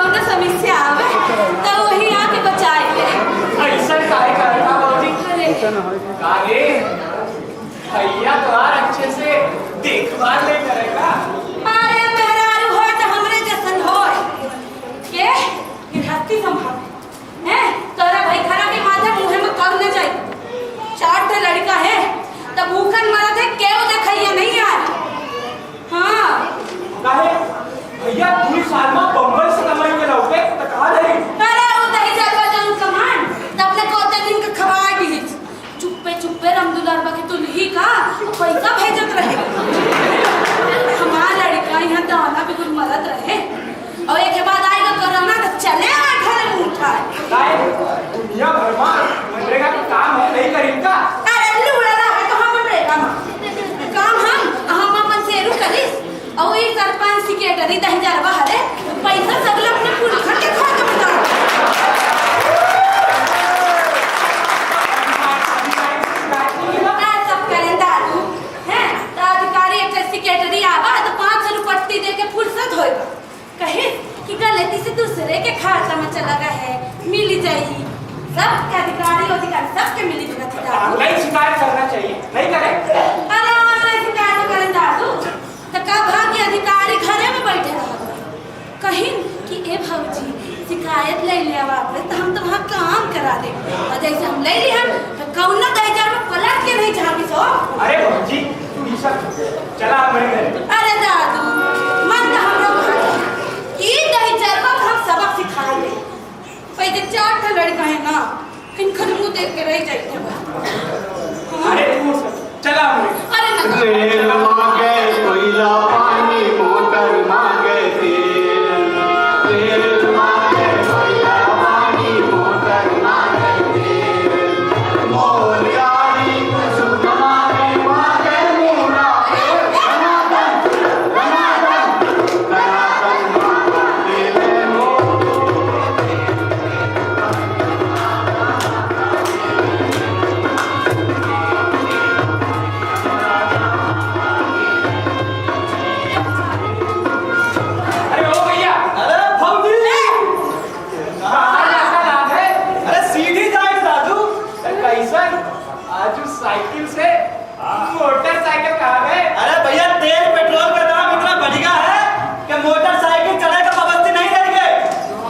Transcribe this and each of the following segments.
कौन समस्या आवे तो वही आके बचाए ले। ऐसा काहे करता बाबूजी? अरे भैया तो यार अच्छे से देखभाल नहीं करेगा। अरे मेहरारू हो तो हमरे जैसन हो के गृहस्थी संभाल हैं तोरा भाई खरा के माथे मुंह में कर न जाए। चार ठे लड़का है तब भूखन मरत है केव देखैया नहीं यार। हां काहे भैया 2 साल में बम्बई से कमाई के लौटे तो कहां रही? अरे वो दही जलवा जाऊं कमान तब ने कोते दिन के खवा दी चुप्पे रमदुलारबा के तुलही का पैसा भेजत रहे। हमारा लड़का यहाँ दाना भी कुछ मरत रहे और एक के बाद आएगा कोरोना तो चले घर में उठाए। काहे दुनिया भर में मनरेगा का काम है नहीं करी का? अरे लूड़ा है तो हम मनरेगा में काम हम अपन से रू करिस और ये सरपंच सेक्रेटरी दही जलवा हरे पैसा सगले अपने पूरा घर के खा के बता। सेक्रेटरी आवा तो 500 रुपट्टी दे के फुर्सत होएगा कहे कि गलती से दूसरे के खाता में चला गया है मिल जाएगी सब के अधिकारी सबके मिली जगह नहीं शिकायत करना चाहिए नहीं करे। अरे ऑनलाइन शिकायत करें दादू तो का भाग्य अधिकारी घरे में बैठे रहा कहीं कि ए भौजी शिकायत ले ले वापस तो हम तो वहाँ काम करा दे और जैसे हम ले ली हम तो कौन दहेजार में पलट के नहीं झाँकी सो। अरे भौजी चला मेरे घर। अरे दादू मन तो हम लोग ये दहेजार में हम सबक सिखाए ले पहले 4 ठे लड़का है ना इनका मुंह देख के रह जाए। अरे तू चला मेरे। अरे तेल मांगे कोयला पानी मोटर मांगे तेल मांगे कोयला पानी मोटर मांगे तेल मोर गाड़ी कुछ मांगे मांगे मोरा धनाधन मांगा तेल मोर। अरे ओ भैया अरे भौजी कहाँ ऐसा लाभ है? अरे सीधी जाए दादू। कैसन आज साइकिल से मोटरसाइकिल कहाँ गए? अरे भैया तेल पेट्रोल का दाम इतना बढ़ गया है कि मोटरसाइकिल चलाने का पाबंदी नहीं रह गए।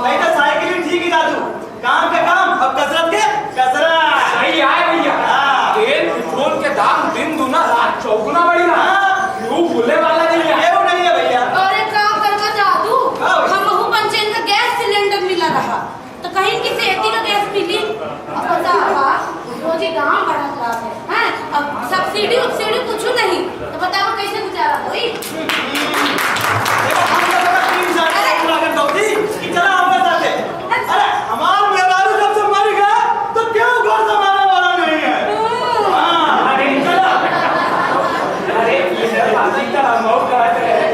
नहीं तो साइकिल ही ठीक ही दादू काम के काम अब कसरत के कसरत। सही आए भैया। हाँ। तेल पेट्रोल के दाम दिन दुना रात चौगुना बढ़ी रहा। क्यों भूलने वाला नहीं है? ये वो नहीं है भैया। अरे का करवा दादू हाँ। हम हूँ पंचेन का गैस सिलेंडर मिला रहा तो कहीं किसी एती का गैस मिली अब बतावा रोजी दाम बढ़ा खराब है हैं अब सब्सिडी कुछ नहीं तो बताओ कैसे गुजारा होई। हम लोग का 3 साल का पूरा कर भौजी कि चला हमारे साथे। अरे हमारे मेहरारू जब से मर गया तो क्यों घर संभालने वाला नहीं है। हाँ अरे चला। अरे ये बाजी का अनुभव कहते हैं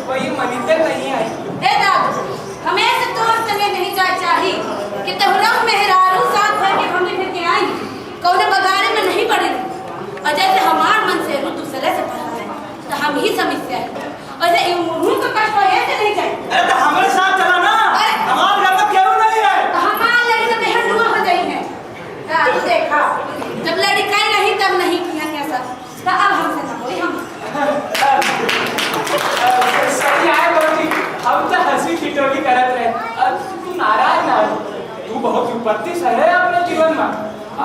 कोई मनीते नहीं आई। ए दादू हमें से तोर संगे नहीं जाए चाहिए कि तोहरा मेहरारू साथ भर के हम लेकर के आई कौने बगारे में नहीं पड़े और जैसे हमार मन से दूसरे से पड़ा है तो हम ही समस्या है और ऐसे मुंह का कष्ट हो ऐसे नहीं जाए। अरे तो हमारे साथ चला ना हमारे घर में क्यों नहीं है। तो हमार लड़ी तो बेहद दूर हो गई है दादू देखा जब लड़का ही नहीं तब नहीं किया कैसा तो अब हमसे ना कोई हम सही आए बोली हम तो हंसी ठिठोली करत रहे। अब तू नाराज ना हो। तू बहुत विपत्ति सहे अपने जीवन में।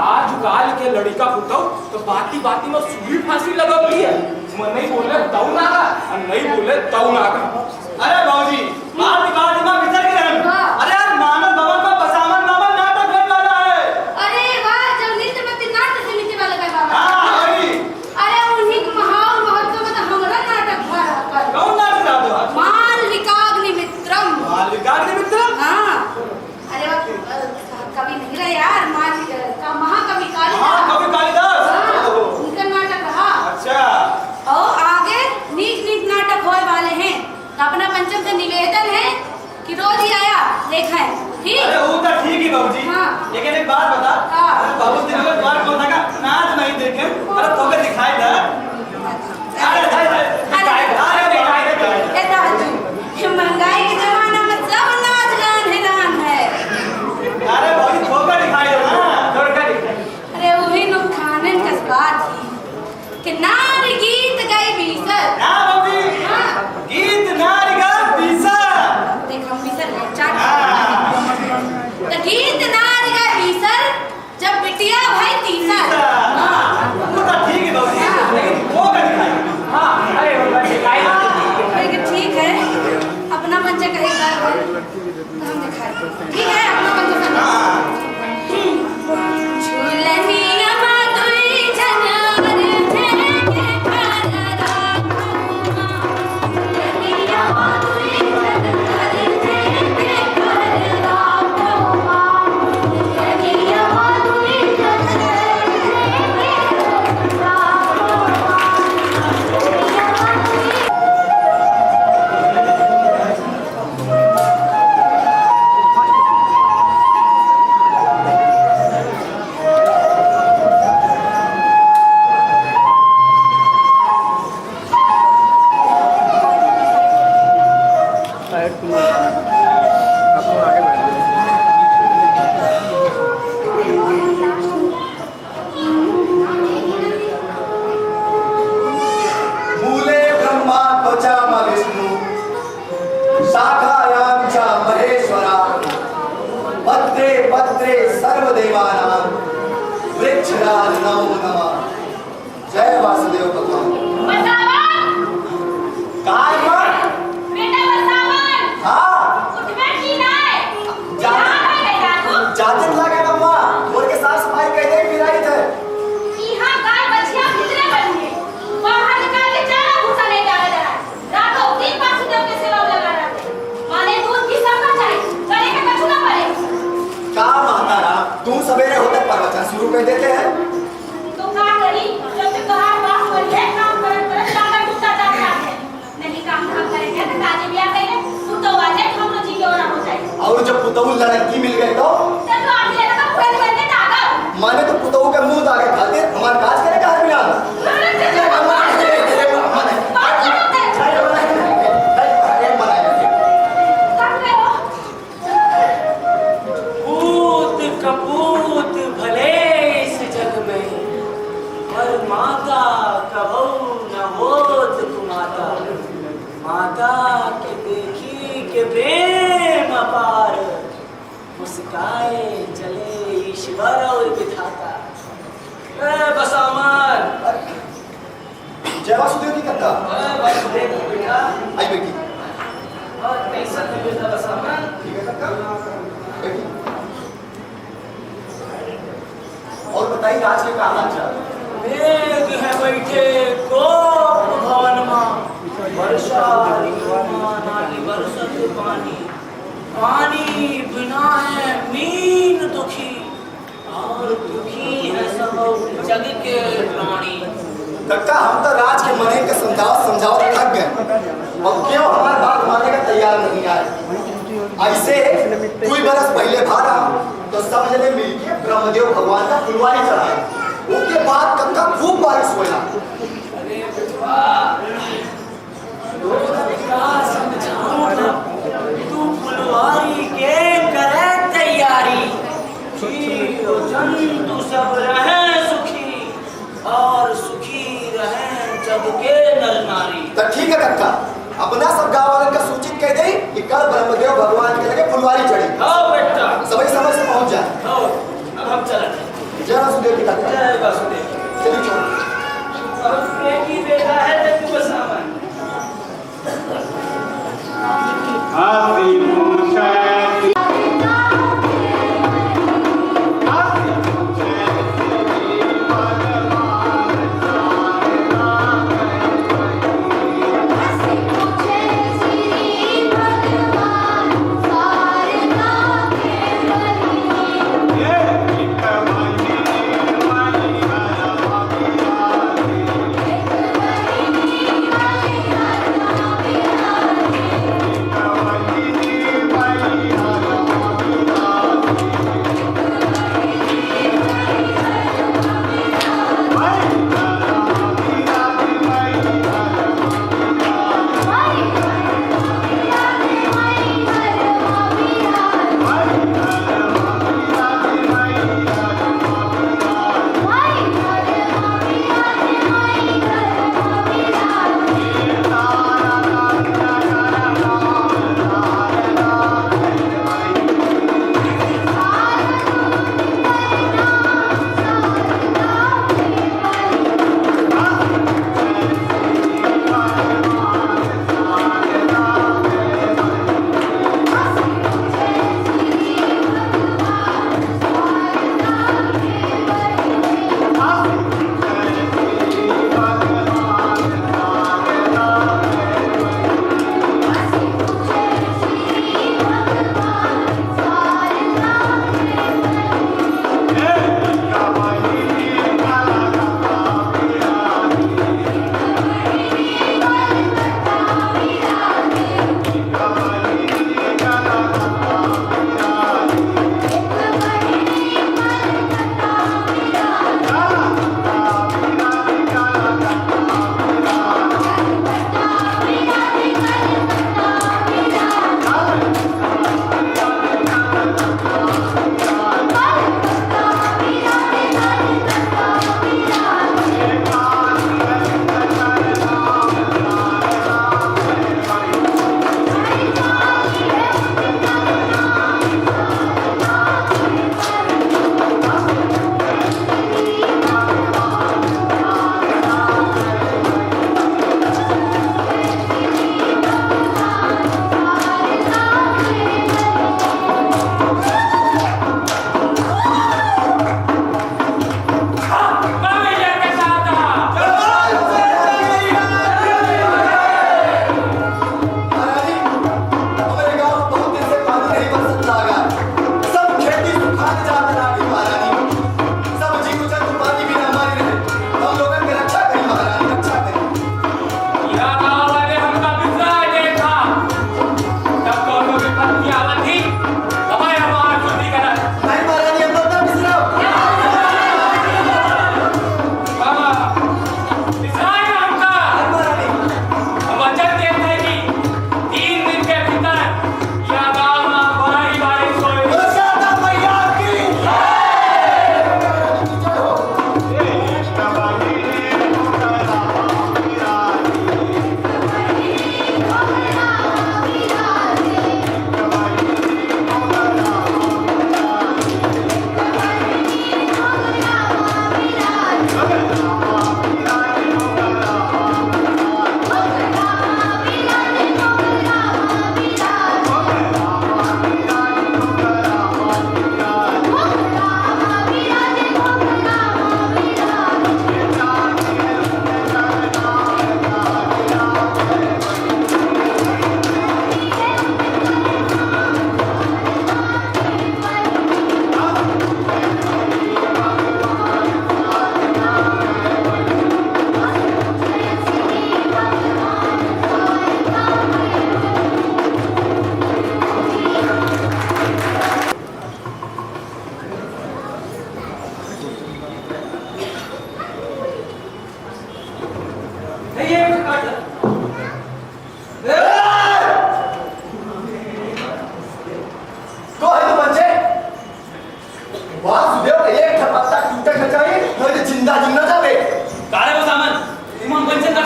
आज काल के लड़का पुतौ तो बाती में सुई फांसी लगवली है। मन नहीं बोले तौ नागा और नहीं बोले तौ नागा। अरे भौजी बात में विचार के रहन। अरे यार मानव भवन में बसावन नामक नाटक होने वाला है। अरे वाह जब नृत्य नाट्य समिति वाला का बाबा हाँ वही। अरे उन्हीं के महान महोत्सव में तो हमारा नाटक भर रहा कौन नाटक था तो आज? मालविकाग्निमित्रम। मालविकाग्निमित्रम? हाँ अरे वाह कवि नहीं रहा यार महाकवि कवि कालिदास। हाँ, उनका नाटक रहा। अच्छा और आगे नीच नाटक होए वाले हैं तो अपना पंचम से निवेदन है कि रोज ही आया देखा है ठीक। अरे वो तो ठीक ही बाबूजी। हाँ। लेकिन एक बात बता। हाँ। अरे बाबू दिन में द्वार को लगा नाच नहीं देखे अरे तो के दिखाई दे। अरे महंगाई के जमाना में सब पुतहु लड़की मिल गई तो माने तो पुतहु के मुंह दागे खातिर हमार काज करे का आदमी आ पूत कपूत भले इस जग में, पर माता कबहू न होत कुमाता। माता के देखी के प्रेम अपार, मुस्काए चले ईश्वर और विधाता। बसामन जय वासुदेव की कथा वासुदेव बेटा आई बेटी और कैसा बेटा बसामन। ठीक है कक्का बेटी और बताइए आज के काम अच्छा मेघ है बैठे कोप भवन मां, वर्षा नाली बरसत पानी। पानी बिना है मीन दुखी, और दुखी है सब जग के प्राणी। कक्का हम तो राज के मने के समझाओ थक गए और क्यों हमारे बात मानने का तैयार नहीं आए। ऐसे कोई बरस पहले भारा तो समझ ले मिलके ब्रह्मदेव भगवान का फुलवारी चढ़ाया, उसके बाद कक्का खूब बारिश हुआ। अरे बेटा क्या समझाऊं ना, तू फुलवारी के करे तैयारी। जीव जंतु सब रहे सुखी, और सुखी रहे जग के नर नारी। तो ठीक है कक्का अपना सब गाँव वालों का सूचित कह दे कि कल ब्रह्मदेव भगवान के लगे फुलवारी चढ़ी। हाँ बेटा सभी समय से पहुंच जाए। हाँ अब हम चलें। जय वासुदेव की कथा जय वासुदेव। चलिए चलो। अब एक ही बेटा है तो बसामन। हाथी पूछे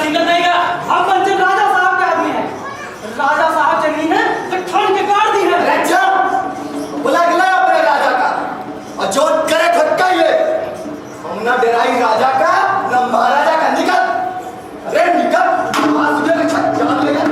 चिंता नहीं का। हम मंजिल राजा साहब के आदमी हैं। राजा साहब जमीन है तो ठन के काट दी है। अरे अच्छा, बुला गिला अपने राजा का और जो करे ठक्का ये हम ना डेराई राजा का ना महाराजा का। निकल, अरे निकल, आज तुझे जान ले गया।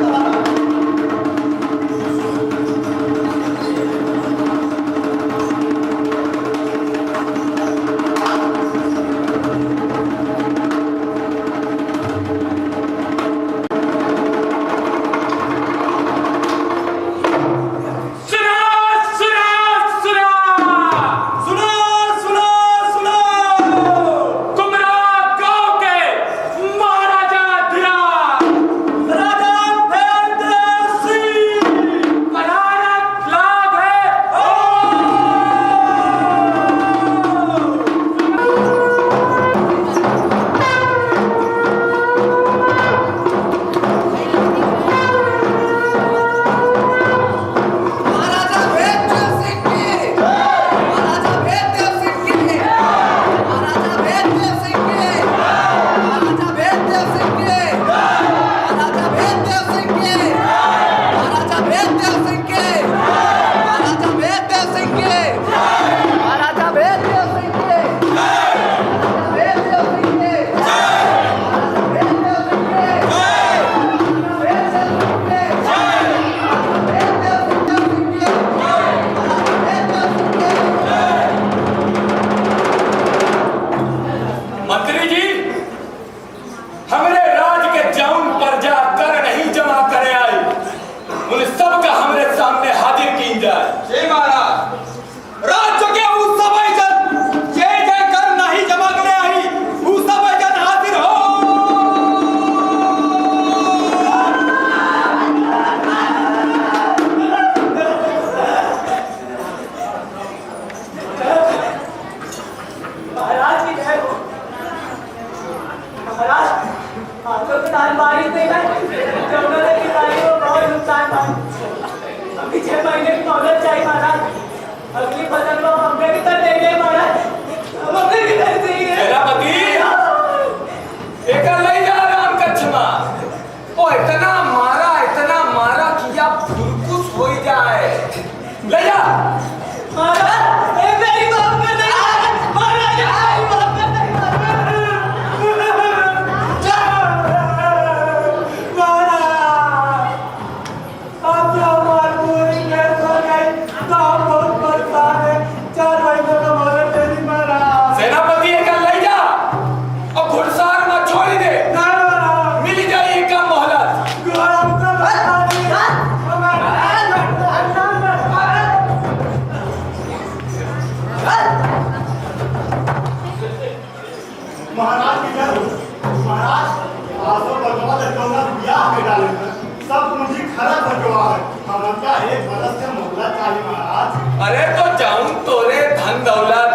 अरे तो जाऊं तोरे धन दौलत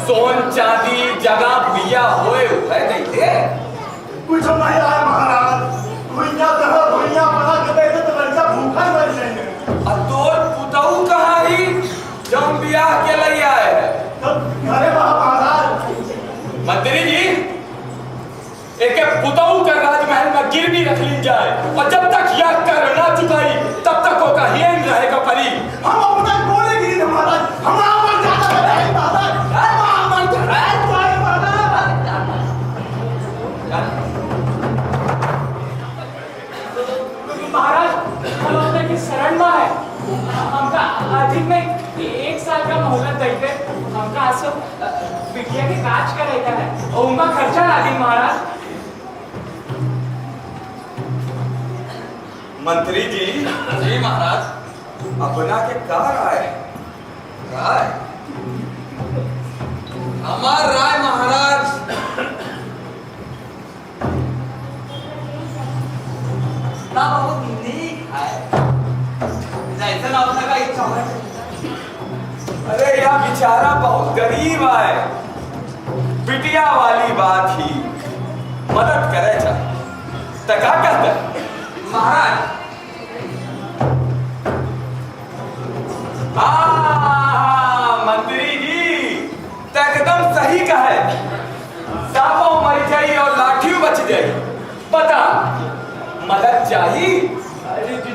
सोन चांदी जगह बिया होए है देखे कुछ नहीं आया महाराज। भुइया तरह भुइया बना के देते तो लड़का भूखा ही मर जाएंगे। और तोर पुतऊ कहाँ ही जम बियाह के लिए आए है तो घरे महाराज। मंत्री जी एक पुतऊ का राजमहल में गिरवी रख ली जाए और जब तक यह कर ना चुकाई तब तक वो का हियन रहेगा परी। हम अपना बोले गिरी महाराज, हम आमन जाता है महाराज, हम आमन जाता है महाराज। हम अपने की शरण में है, हमका अधिक में 1 साल का मोहलत देते, हमका आसो बिटिया के काज का रहता है और उनका खर्चा ना दी महाराज। मंत्री जी जी महाराज अपना के का राय राय हमार राय महाराज ना बहुत नीक है जैसे ना अपना का इच्छा है। अरे यह बेचारा बहुत गरीब है, बिटिया वाली बात ही मदद करे जा तो क्या कहते महाराज। मंत्री जी तो एकदम सही कहे, सांपों मर जाई और लाठी बच जाई। बता मदद चाहिए।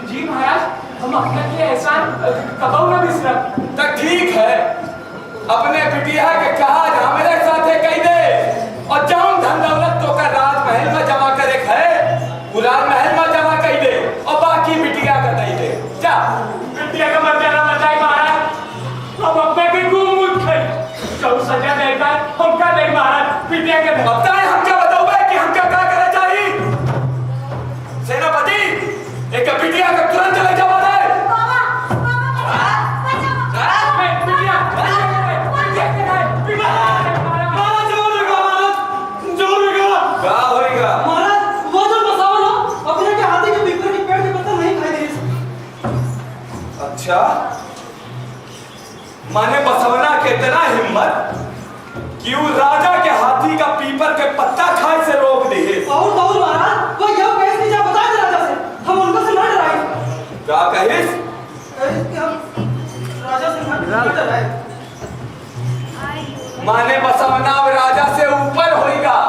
जी महाराज, हम अपने के एहसान कबहू न बिसरब। तो ठीक है, अपने बिटिया के कहा जा मेरे साथे कह दे और जाऊं धन दौलत तो का राजमहल में जमा करे है, वो राजमहल में जमा कर दे और बाकी बिटिया का दे दे। जा बिटिया का मर जाना बताई महाराज, हम अपने के गुम उठ जो सजा देगा हमका नहीं महाराज। बिटिया के बताए हम क्या बताओ कि हम क्या करना चाहिए। सेनापति एक बिटिया का तुरंत ले जाओ। अच्छा, माने बसवना के इतना हिम्मत कि वो राजा के हाथी का पीपर के पत्ता खाए से रोक दे। और महाराज वो यह कैसे नहीं जा बता दे राजा से, हम उनको से ना डराए। क्या कहिस? राजा से ना डराए। माने बसवना राजा से ऊपर होएगा,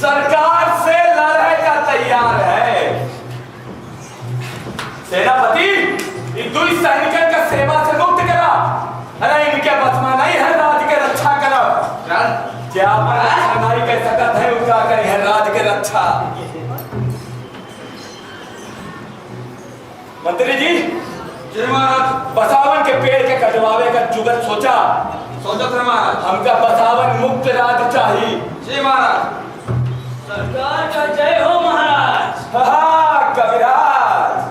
सरकार से लड़ने का तैयार है। सेनापति दुई सैनिकों का सेवा से मुक्त करा। अरे इनके बस में नहीं है राज के रक्षा करो। क्या नहीं कह सकत है उनका करे है राज के रक्षा। मंत्री जी, जी महाराज, बसावन के पेड़ के कटवावे का जुगत सोचा थे महाराज। हमका बसावन मुक्त राज चाहिए। जी महाराज। सरकार का जय हो महाराज। हाँ कविराज,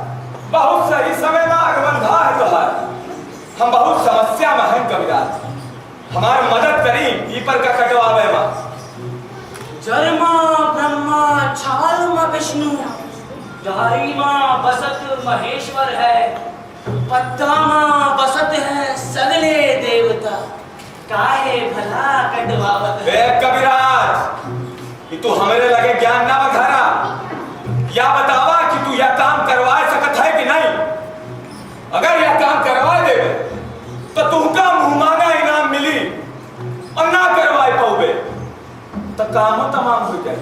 बहुत सही समय में आगमन था है तुहार। हम बहुत समस्या में हैं कविराज, हमार मदद करी पीपर का कटवावे में। जरमा ब्रह्मा छाल मा विष्णु, डारी माँ बसत महेश्वर है, पत्ता माँ बसत है सगले देवता, काहे भला कटवावत है। कविराज, तू हमेरे लगे ज्ञान ना बखाना, या बतावा कि तू यह काम करवा सकत है कि नहीं। अगर यह काम करवा दे तो तुमका मुंह मांगा इनाम मिली, और ना करवाए पाओगे तो काम तमाम हो जाए।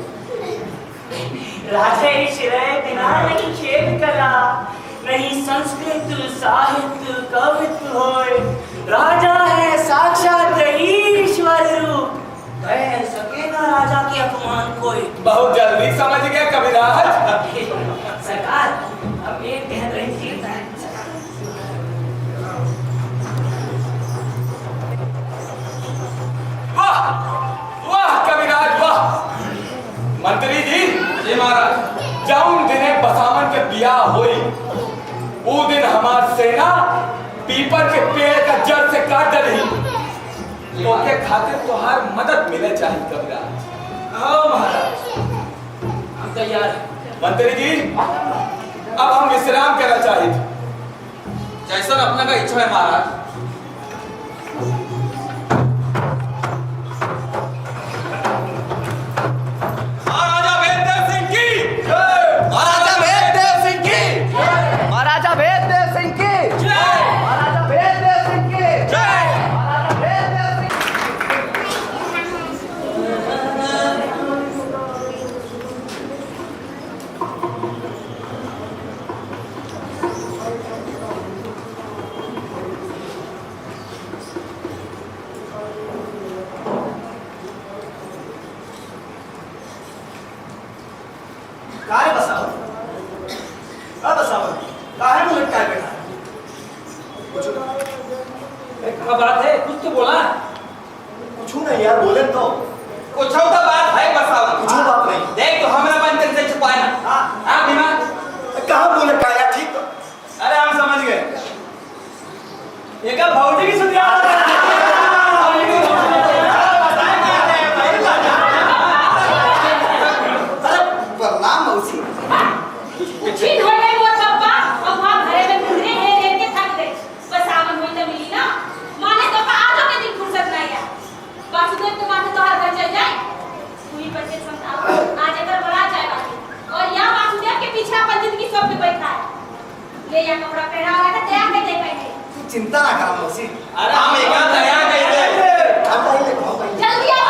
राजे श्रेय बिना नहीं खेल कला, नहीं संस्कृत साहित्य कवित्व होए, राजा है साक्षात ईश्वर रूप, कह सकेगा राजा के अपमान कोई। बहुत जल्दी समझ गए कविराज। सरकार, अब एक कह रही थी। वाह वाह कविराज वाह। मंत्री जी, जी महाराज, जाऊं दिने बसावन के बियाह होई, वो दिन हमार सेना पीपर के पेड़ का जड़ से काट रही, ओके खातिर तुहार मदद मिले चाहिए कविराज। आओ महाराज, हम तैयार हैं। मंत्री जी, अब हम विश्राम करना चाहिए। जैसा अपना का इच्छा है महाराज। महाराजा भेददेव सिंह की जय। महाराजा भेददेव सिंह की जय। महाराजा भेददेव सिंह की जय। महाराजा भेददेव सिंह की जय। महाराजा भेददेव सिंह। काहे बसावन? अब बसावन, काहे मुंह लटकाए बैठा है? कुछ क्या बात है, कुछ तो बोला। कुछ नहीं यार, बोले तो कुछ तो बात है बसावन। कुछ बात नहीं। देख तो हमारा बंधन से छुपाए ना। हाँ दिमाग कहाँ मुंह लटकाया? यार ठीक तो। अरे हम समझ गए, ये क्या भौजी की सुधिया। प्रणाम मौसी। ठीक हो गई वो पप्पा, अब वहां घरे में घूमने हेर के थक गई। बसावन होई त मिली ना, माने तो आज के दिन फुर्सत नहीं है। वासुदेव के माथे तो हर घर चल जाए, तू ही बच्चे समझा आज अगर बड़ा जाए बाकी, और या वासुदेव के पीछे अपन जिंदगी सब पे बैठा है। ले या कपड़ा पहना वाला का तैयार कर दे पहले। तू चिंता ना कर मौसी। अरे हम एक तैयार कर दे। हम पहले खाओ पहले। जल्दी आ।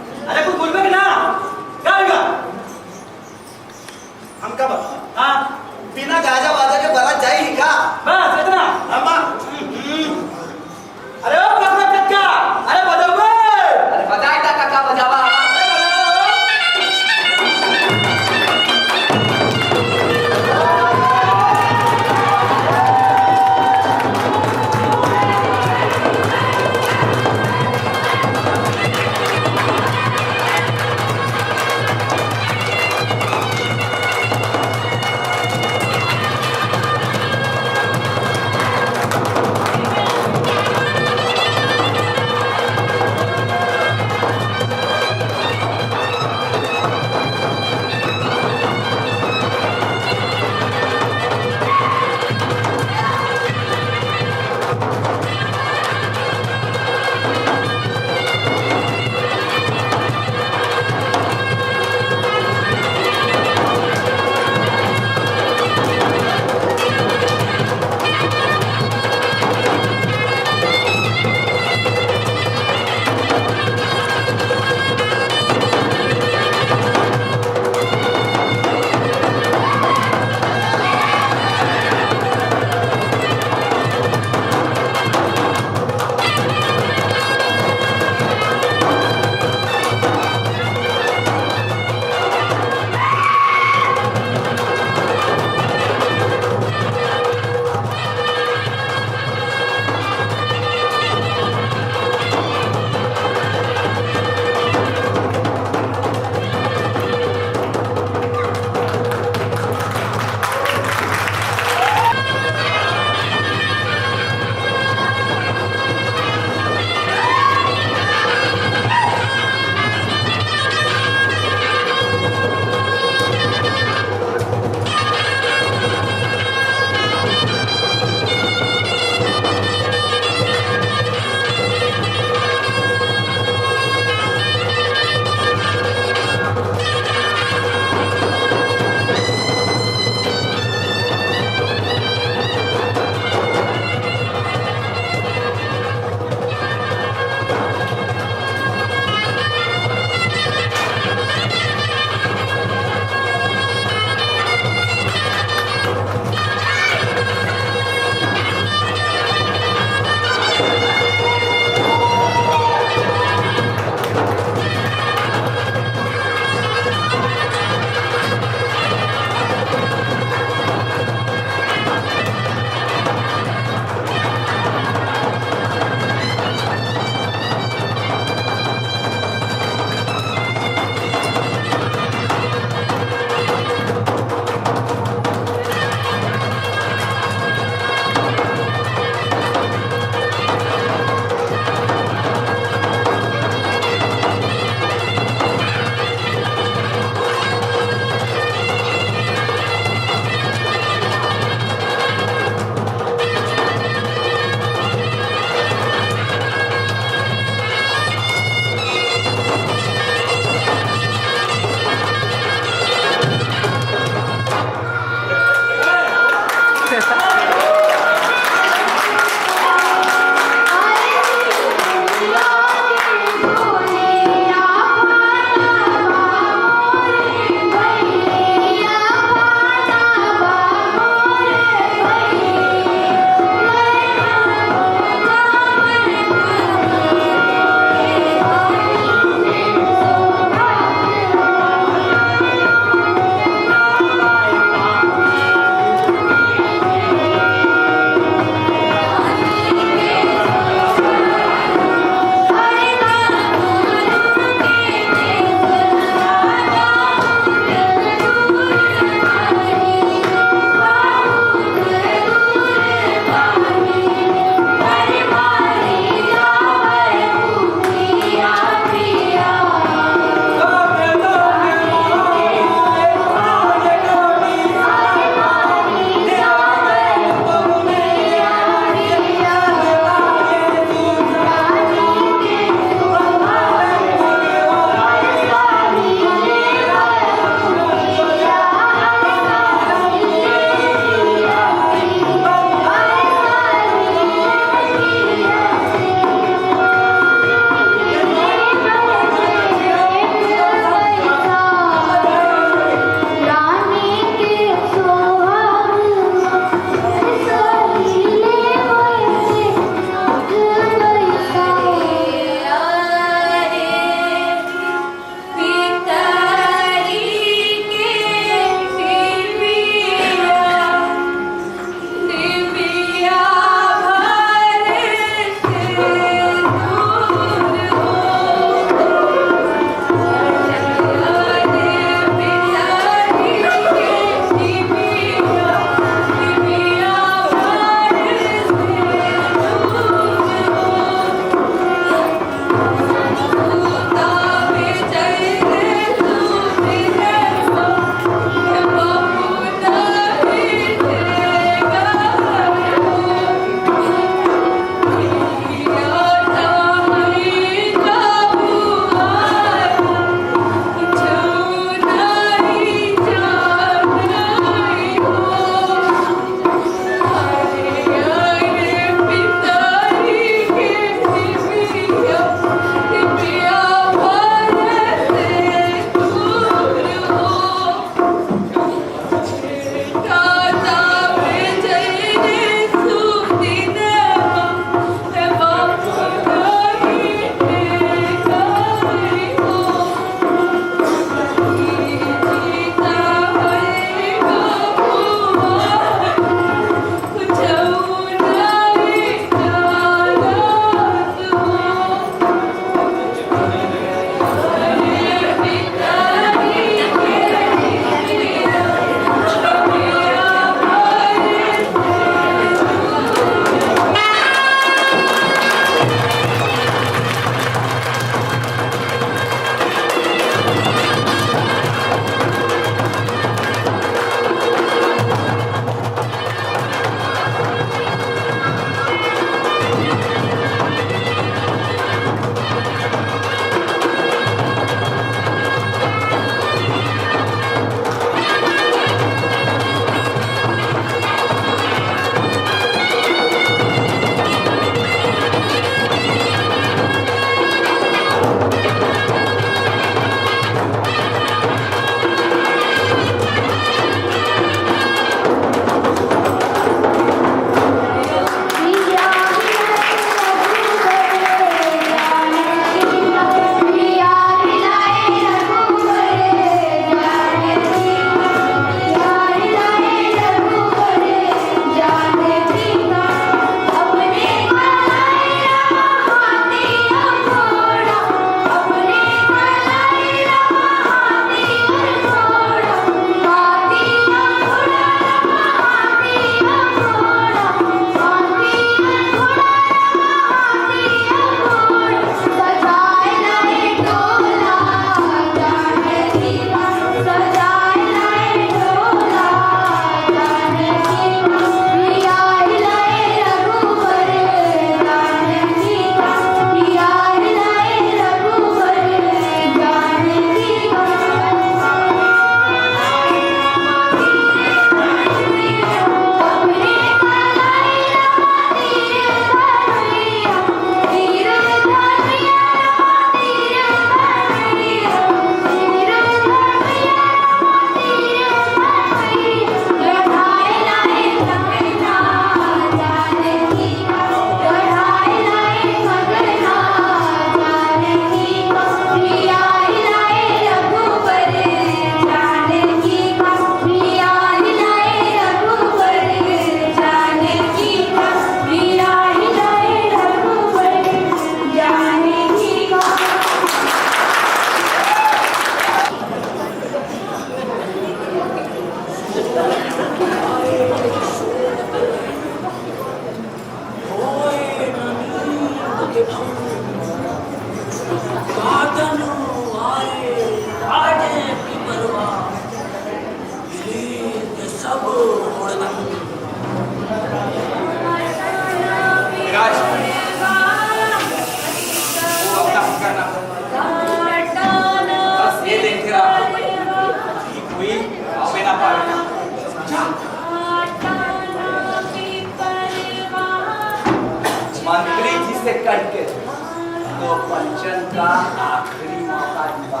मंत्री जी से करके तो पंचन का आखिरी मौका दिया।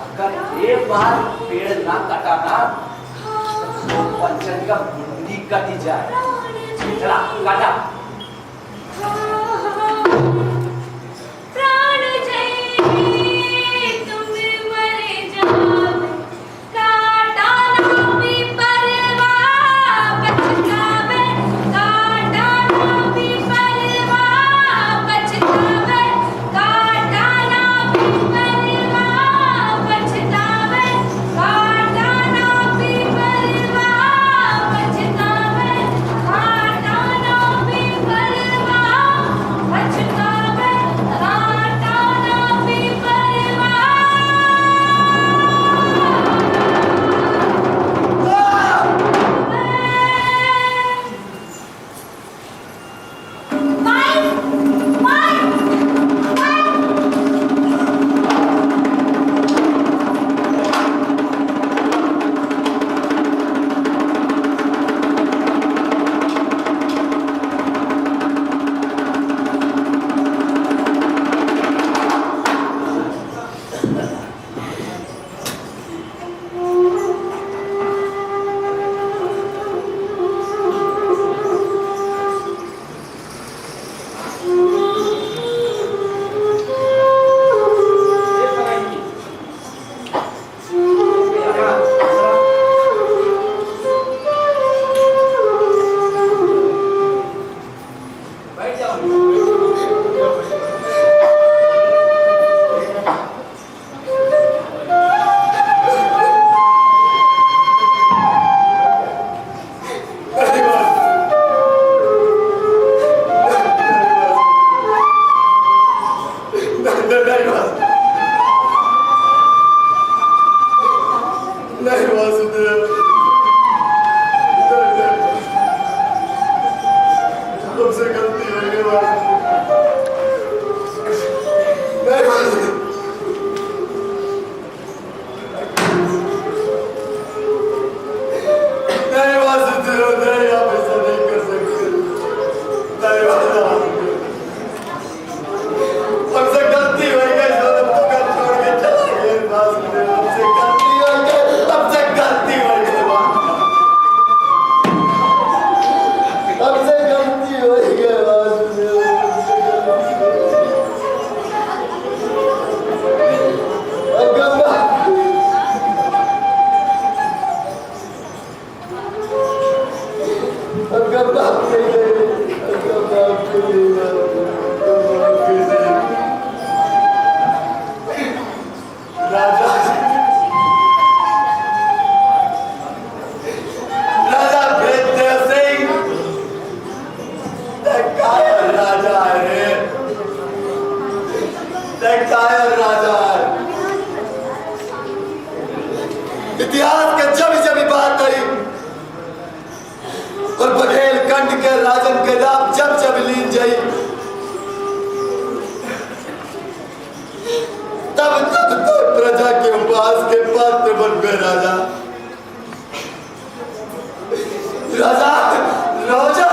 अगर एक बार पेड़ ना कटाना तो पंचन का मुंडी कटी जाए। चला काटा। प्राण जय तुम मर जाओ, काटा ना भी परवा पछतावे, काटा ना भी परवा पछतावे, काटा ना भी परवा पछतावे, काटा ना भी परवा पछतावे, काटा ना भी परवा पछतावे, काटा ना भी परवा। नहीं वासुदेव, हमसे गलती हो गई वासुदेव। नहीं वासुदेव, नहीं, आप ऐसा नहीं कर सकते। नहीं वासुदेव, हमसे गलती हो गई, छोड़ के चले गए वासुदेव। हमसे गलती हो गई, हमसे गलती हो गई, हमसे गलती हो गई वासुदेव। इतिहास के जब जब बात आई और बघेल कंड के राजन के राम जब जब लीन जाई, तब तब तो प्रजा के उपवास के पात्र बन गए राजा। राजा राजा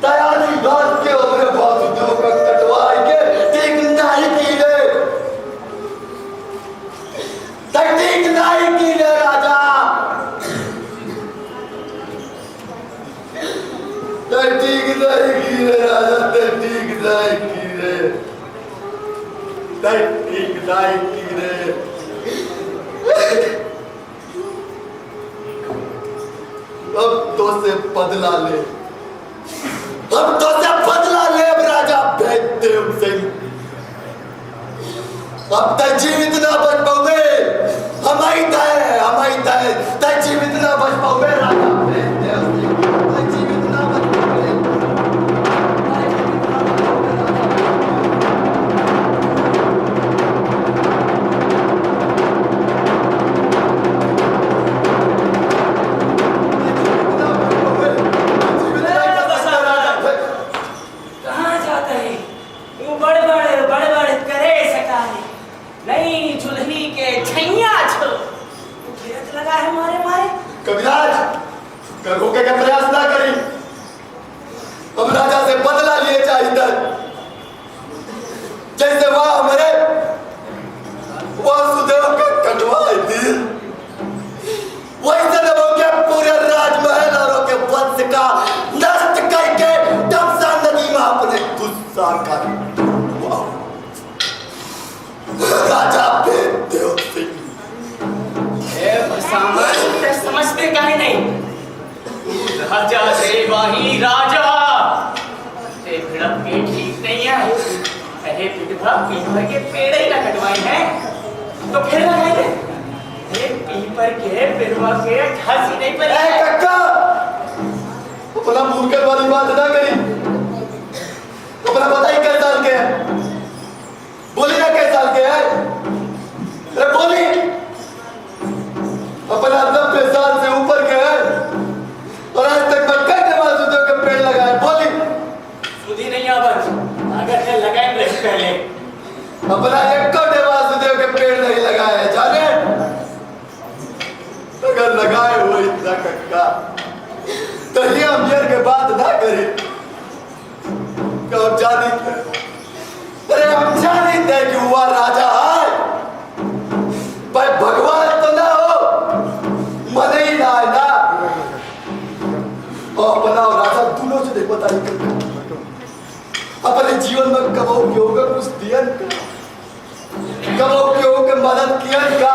तैयारी बात के उम्र बहुत उद्योग का कटवाई के ठीक नहीं की रे, ठीक नहीं की रे राजा, ठीक नहीं की रे राजा, ठीक नहीं की रे, ठीक नहीं की रे। अब तो से बदला ले, अब तो से बदला ले राजा भैदेव सिंह। अब तक जीवित ना बच पाओगे, हमारी तय जीवित ना बच पाओगे राजा भैदेव सिंह, तय जीवित ना बच पाओगे। कहाँ जाता है वो बड़े बड़े करे सकारे, नई झुलही के छैया छो रोके का प्रयास ना करी। हम राजा से बदला लिए चाहिए जैसे वह हमारे वासुदेव का कटवाए दिल वैसे वो के पूरे राजमहल और के वंश का नष्ट करके तमसा नदी में अपने गुस्सा कर राजा देव सिंह समझते काहे नहीं? राजा देवाही राजा ते भिड़क के ठीक नहीं है। अरे विधवा पीपर के पेड़ ही ना कटवाए हैं तो फिर लगाएंगे। अरे पीपर के विधवा के झांसी नहीं पर कक्का अपना मूर्खत वाली बात ना करी। अपना पता ही कैसे साल के है बोली ना कैसे साल के है। अरे बोली अपना 90 साल से ऊपर के है और आज तक मैं कई वासुदेव के पेड़ लगाए। बोली सुधी नहीं आवर अगर से लगाए रहे पहले अपना एक वासुदेव के पेड़ नहीं लगाए जाने अगर लगाए हो इतना कक्का तो ये हम यार के बात ना करें हम जानी अरे हम जानी थे कि हुआ राजा है पर भगवान तो ना हो मन ही ना है ना और अपना राजा दोनों से देखो तारीख अपने जीवन में कबो क्यों का कुछ दिया कबो क्यों के मदद किया का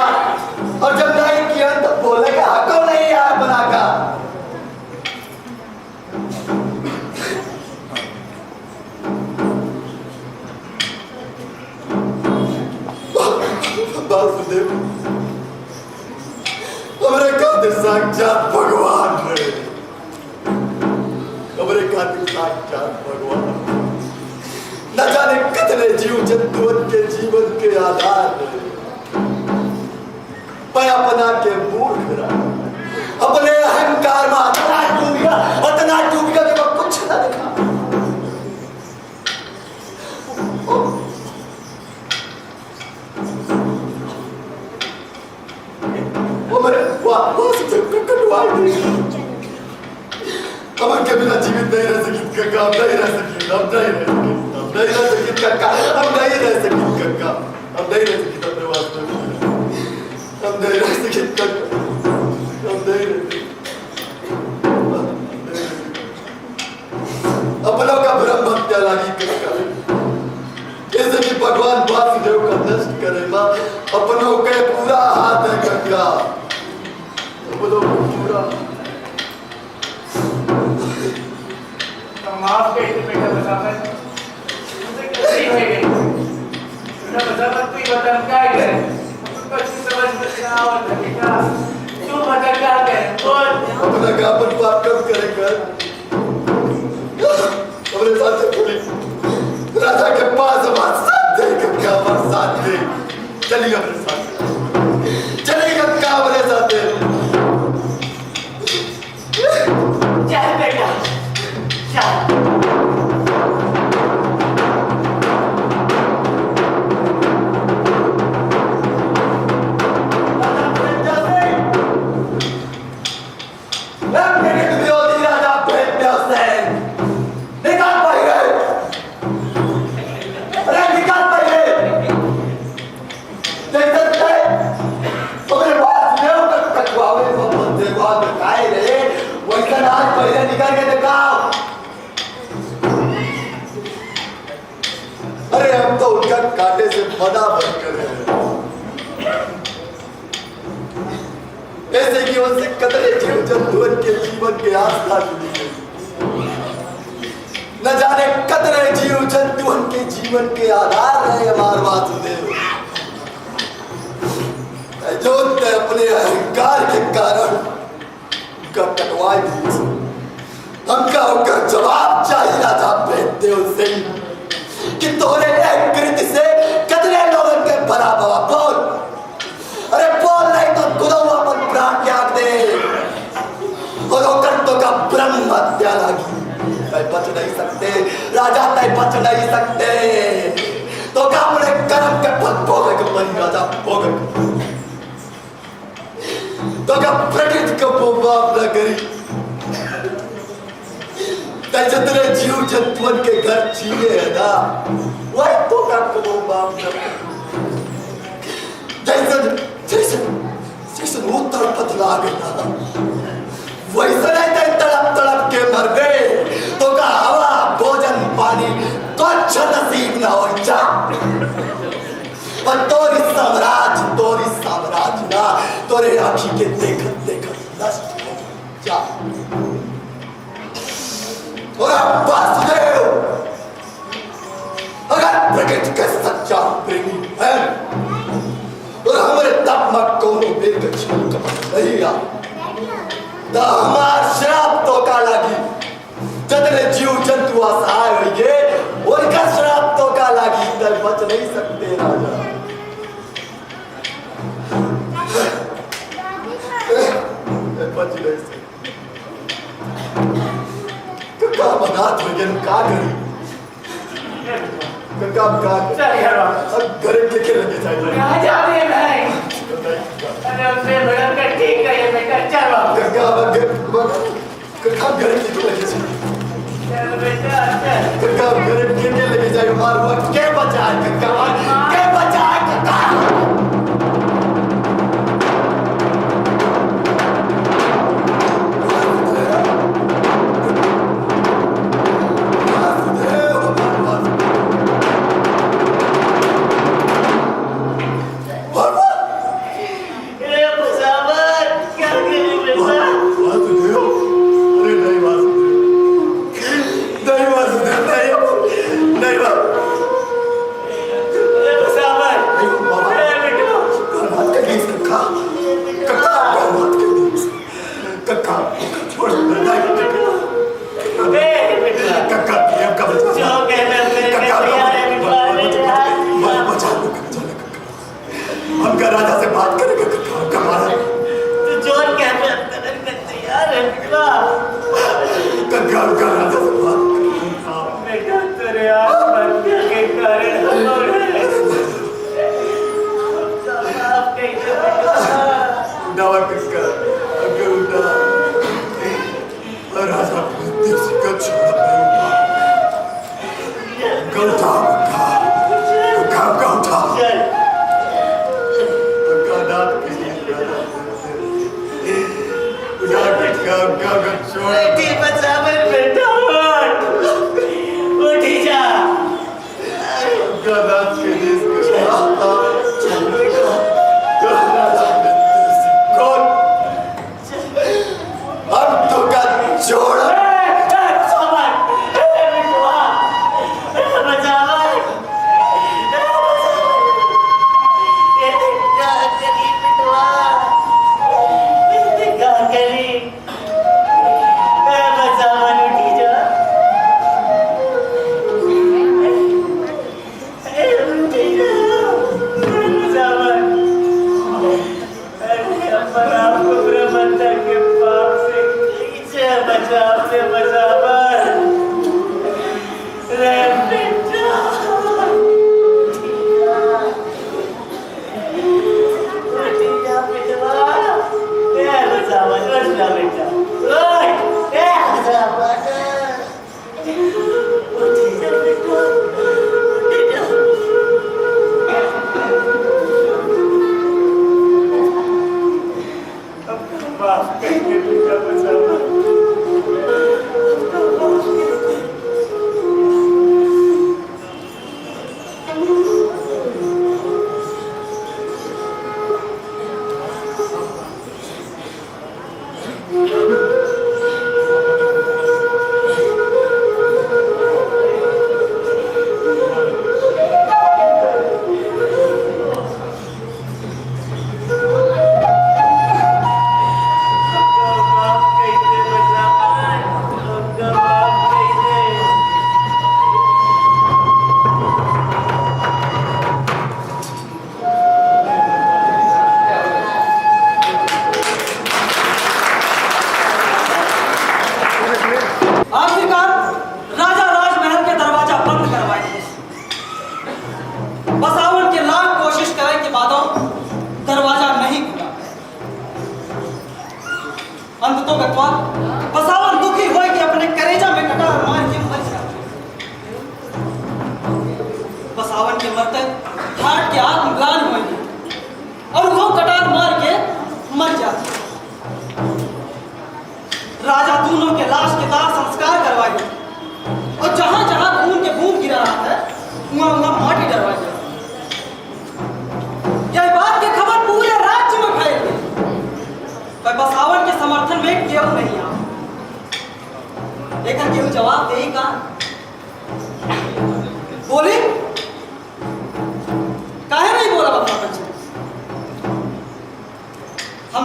और जब नहीं किया तो बोलेगा हको नहीं यार बना का वासुदेव हमारे खातिर साक्षात भगवान है। हमारे खातिर साक्षात भगवान न जाने कितने जीव जंतुओं के जीवन के आधार पर अपना के मूर्ख अपने अहंकार में इतना डूब गया कि मैं कुछ ना देखा। हम के बिना जीवित नहीं रह सकी कक्का हम नहीं रह सकी हम नहीं रह सकी कक्का हम नहीं रह सकी कक्का हम नहीं रह सकी अपने वास्ते हम नहीं रह सकी कक्का हम नहीं रह अपनों का ब्रह्म हत्या लागी कक्का जैसे कि भगवान वासुदेव का नष्ट करे मां अपनों के पूरा हाथ है कक्का अपनों पूरा माफ कर दे बेटा बसावन मुझे गलती हो गई बेटा बसावन तू ही बता क्या करे कुछ समझ में ना और बेटा तू बता क्या करे बोल अपना कापन पाप कब करेगा अपने साथ बोली राजा के पास हमारे साथ दे क्या हमारे साथ दे चलिए अपने साथ चलिएगा क्या हमारे साथ दे चल बेटा चल अरे हम तो उनका कांटे से मना बनकर ऐसे कि उनसे कतरे जीव जंतुओं के जीवन के आस्था जुड़ी गई न जाने कतरे जीव जंतुओं के जीवन के आधार रहे हमारे वासुदेव जो अपने अहंकार के कारण उनका कटवाई दी हमका उनका जवाब चाहिए राजा देव सिंह कि तोरे कृति से कितने लोगों के बराबर बोल अरे बोल नहीं तो गुरुआ पर प्राण त्याग दे और होकर तो का ब्रह्म हत्या लगी तय बच नहीं सकते राजा तय बच नहीं सकते तो का अपने कर्म के फल भोगे के बनी राजा भोगे तो का प्रकृति को बाप न करी जंतुअन के घर चीने है ना, वही तो का को बाप जैसन जैसन जैसन वो तड़पत लागे ना, वैसे नहीं तड़प तड़प के मर गए तो का हवा भोजन पानी कुछ नसीब ना हो जा। पर तोरी साम्राज्य ना तोरे आँखी के देखत देखत नष्ट हो जा। और वासुदेव अगर प्रकृति का सच्चा प्रेमी है और हमारे तपमक कोनो बेर के छल कपट नहीं आ तो हमार श्राप तो का लागी। जतने जीव जंतु असहाय होइगे उनका श्राप तो का लागी, तर बच नहीं सकते राजा। बच नहीं सकते का बनात हो गया का करी का चल यार अब घर के लगे जाए राजा भी नहीं। अरे उसने बड़ा कर ठीक है ये बेटा चल का घर के लगे जाए चल बेटा चल का घर के लगे जाए मार वक्त के बचाए के बचाए का अंत तो गतवा बसावन दुखी होए कि अपने करेजा में कटार मार के मर गया। राजा दोनों के लाश के दाह संस्कार करवाए और जहां जहां खून के बूंद गिरा रहा है वहां वहां माटी डरवाई जाए। यह बात की खबर पूरे राज्य में फैल गई, पर बसावन के समर्थन में केहू नहीं आ, लेकिन केहू जवाब दे ही कहा। बोली काहे नहीं बोला बता पंच? हम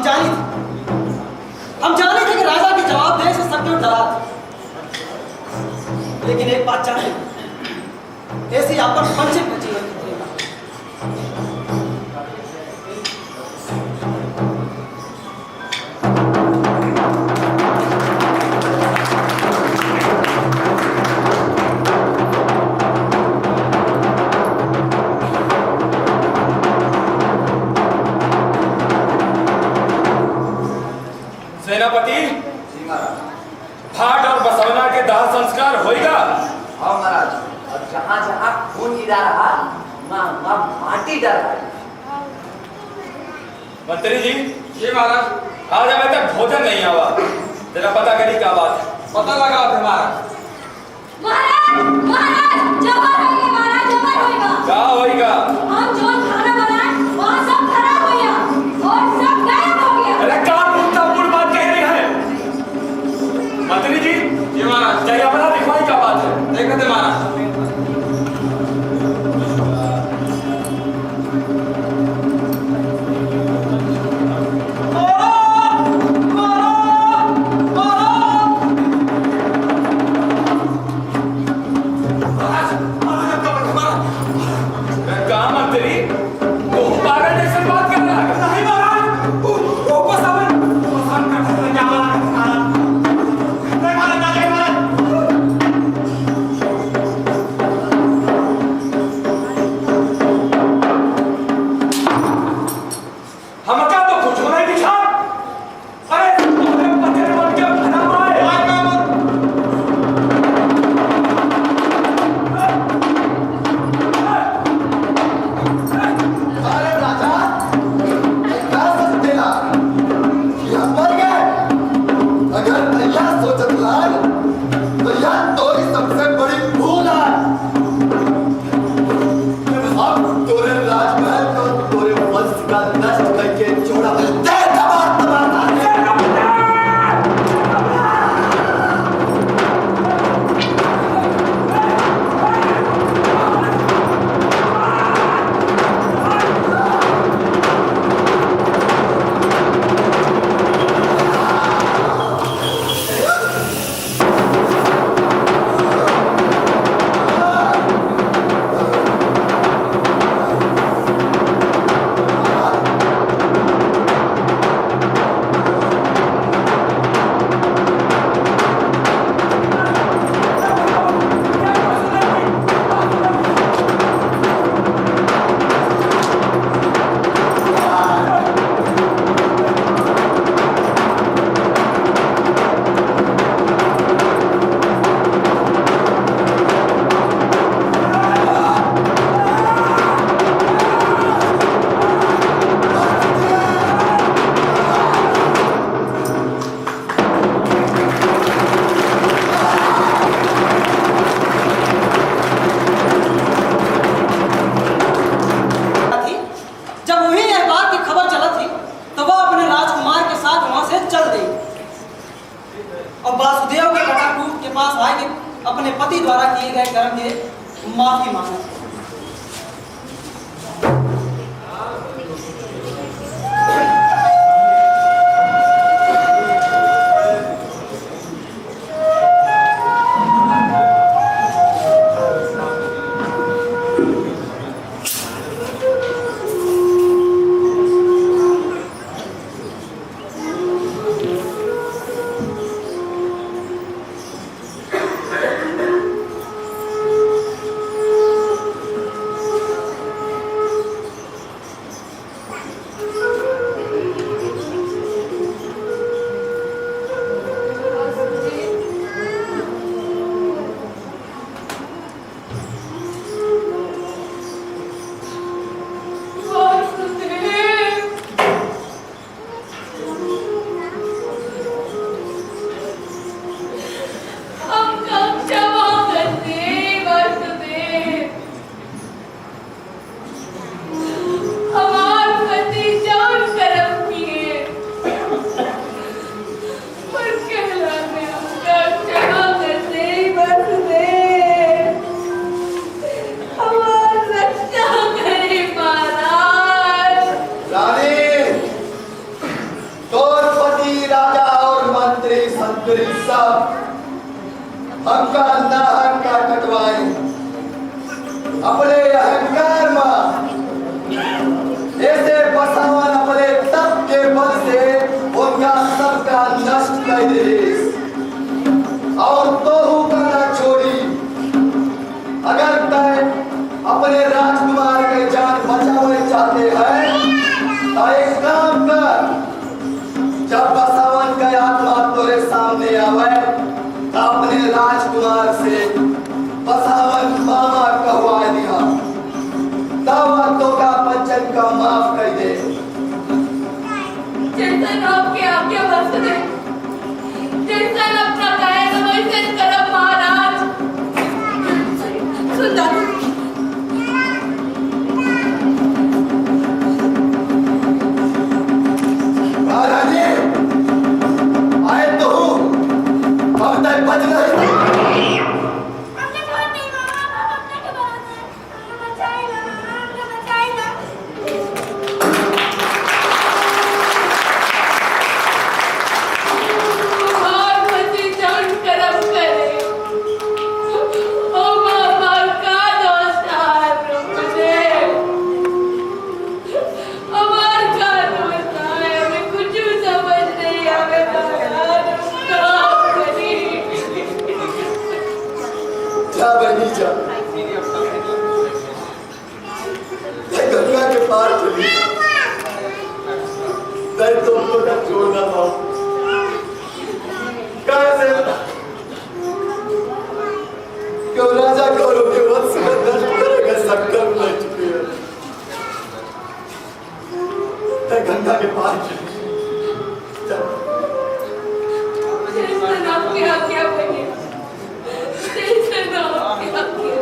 जाने थे कि राजा के जवाब देने से सबके डरा थे, लेकिन एक बात जानते ऐसी आप पर पंचित का जीवन सेनापति भाट और बसवना के दाह संस्कार होएगा। हाँ महाराज, और जहाँ जहाँ खून गिरा रहा वहाँ माटी डर रहा है। मंत्री जी, ये महाराज आज हमें तक भोजन नहीं आवा, जरा पता करी क्या बात है। पता लगा थे महाराज। महाराज जबर होएगा, महाराज जबर होएगा। क्या होएगा? हम जो खाना बनाए वहाँ सब खराब हो गया और सब गायब हो गया। अरे कहाँ पूछता पूर्ण बात कह रही है मंत्री जी? ये महाराज चाहिए अपना दिखवाई क्या बात है, देखते थे महाराज। और वासुदेव के कटाकूट के पास आए कि अपने पति द्वारा किए गए कर्म के माफी मांगे। मंत्री सब हमका ना हमका कटवाए अपने अहंकार में ऐसे बसावन अपने तप के बल से उनका सबका नष्ट कर दे और तो करना छोड़ी अगर तय अपने राजकुमार के जान बचावे चाहते हैं तो एक काम कर जब बसावन का आत्मा तोरे सामने आवे तो अपने राजकुमार से बसावन मामा कहवा दिया दावतों का बच्चन का माफ कर दे चिंतन आपके आज्ञा बरस दे चिंतन अपना कहे वैसे करब महाराज सुंदर महारानी आए तो हूँ अब तक बच नहीं हमने बहुत नहीं मामा आप अपने के भरोसे हमें बचाएगा हमें बचाएगा और मती जान करम करे ओ मामा का दोस्त है मुझे हमार का दोस्त है हमें कुछ समझ नहीं आवे जा बनी जा गंगा के पार चली मैं तुमको ना छोड़ना पाऊं कैसे क्यों राजा कौरव के वंश में नष्ट करेगा संकल्प ले चुके हैं मैं गंगा के पार चली चिंतन आपकी आज्ञा बनी चिंतन आपकी आज्ञा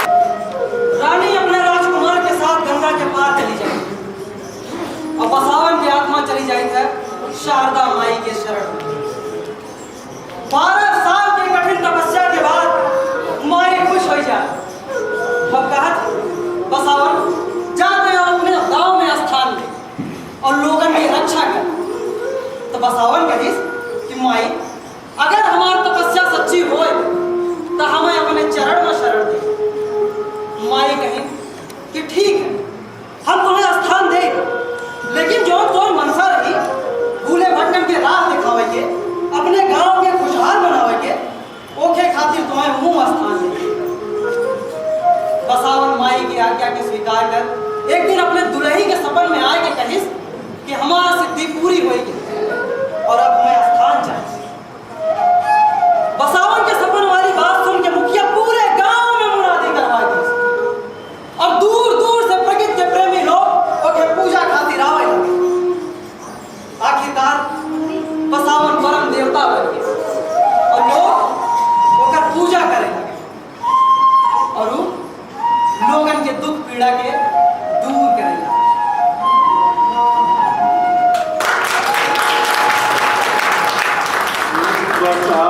रानी अपने राजकुमार के साथ गंगा के पार चली जाएगी और बसावन की आत्मा चली जाएगी शारदा माई के शरण में। 12 साल की कठिन तपस्या के बाद माई खुश हो जाए अब कहा बसावन जाते हैं अपने गांव में स्थान ले और लोगों की रक्षा कर। तो बसावन कही कि माई अगर हमारी तपस्या सच्ची हो तो हमें अपने चरण में शरण दे। माई कहें कि ठीक है हम तुम्हें स्थान दे लेकिन जो तो मनसा रही भूले भटकन के राह दिखावेंगे अपने गांव के खुशहाल बनावेंगे ओखे खातिर तुम्हें मुंह स्थान दे। बसावन माई की आज्ञा के स्वीकार कर एक दिन अपने दुल्ही के सपन में आए के कहिस कि हमारा सिद्धि पूरी होगी और अब हमें स्थान चाहिए। बसावन के सपन वाली बात सुन के मुखिया पूरे गांव में मुनादी करवा दी और दूर दूर से प्रकृति के प्रेमी लोग ओके पूजा खातिर आवे लगे। आखिरकार बसावन परम देवता बन गए और लोग ओकर पूजा करे लगे और वो लोगन के दुख पीड़ा के दूर करे लगे। बचा